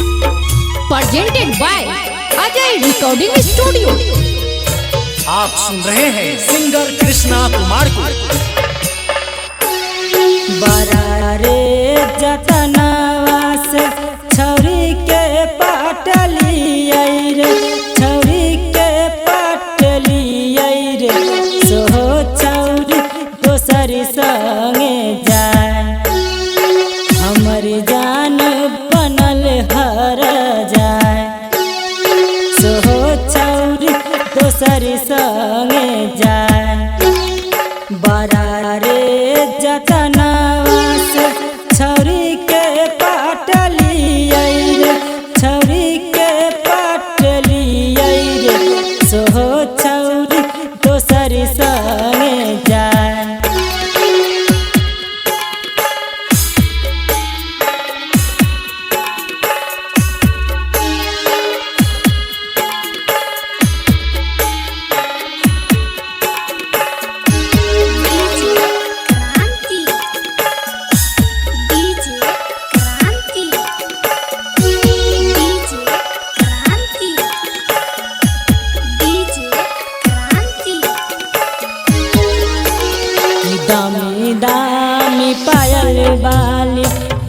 Presented by Ajay recording studio. आप सुन रहे हैं सिंगर कृष्णा कुमार को। बड़ा रे जतनवा से छौरी के पाटली रे, छौरी के पाटली रे, सोहो छौरी दोसर संगे जाए, हमर जान बनल हर जाए, सोहो छौरी दोसर संगे जाए। बड़ा रे जतनवा से छौरी के पाटली रे, छौरी के पाटली रे, सोहो छौरी दोसर संगे जाए। दामी दामी पायल वाली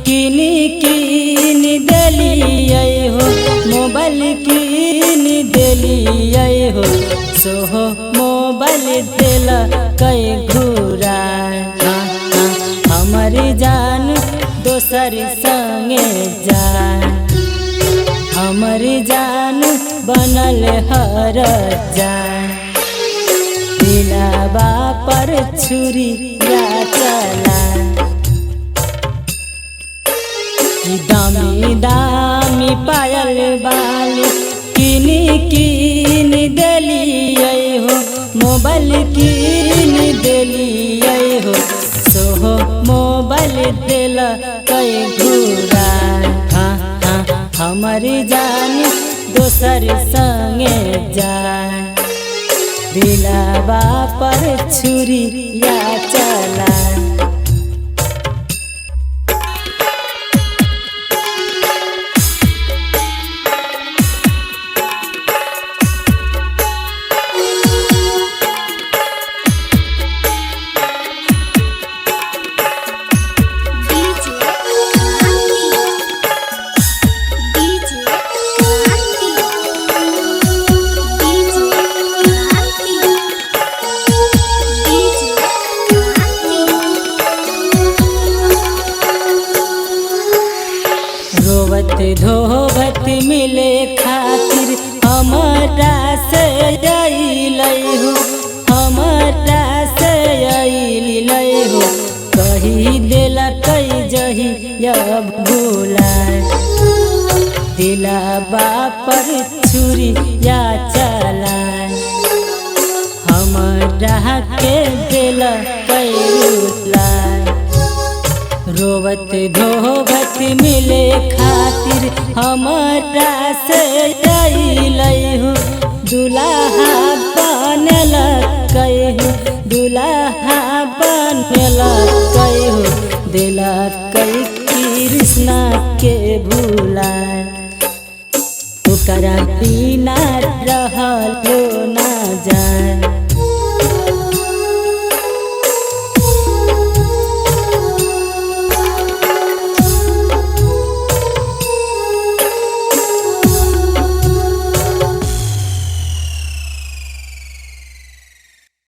किनी किन देलिए हो, मोबाइल किन देलिए हो, सोहो मोबाइल दिल कई घूरा। हमर जान दोसर संगे जाए, हमर जान बनल हर जाए, दिलावा पर छुरी या चला। दामी दामी पायल वाली किनी किन देलिए हो, मोबाइल किन देलिए हो, सोहो मोबाइल दिल कई घूरा। हमर जान दोसर संगे जाए, दिलावा पर छुरी या चला। रोवत धोवत मिले खातिर हमरा से अइलै हो, हमरा से अइलै हो, कही देला कई जही अब भूलाए, दिलावा पर छुरी या चलाए, हमरा के देला कई रुलाए। रोवत धोवत मिले खातिर हमरा से अइलै हो, दुल्हा बनल कहो, दुल्हा बनल कहो, दिला कई कृष्णा के भूलाए, ओकरा बिना रहलो ना जाए।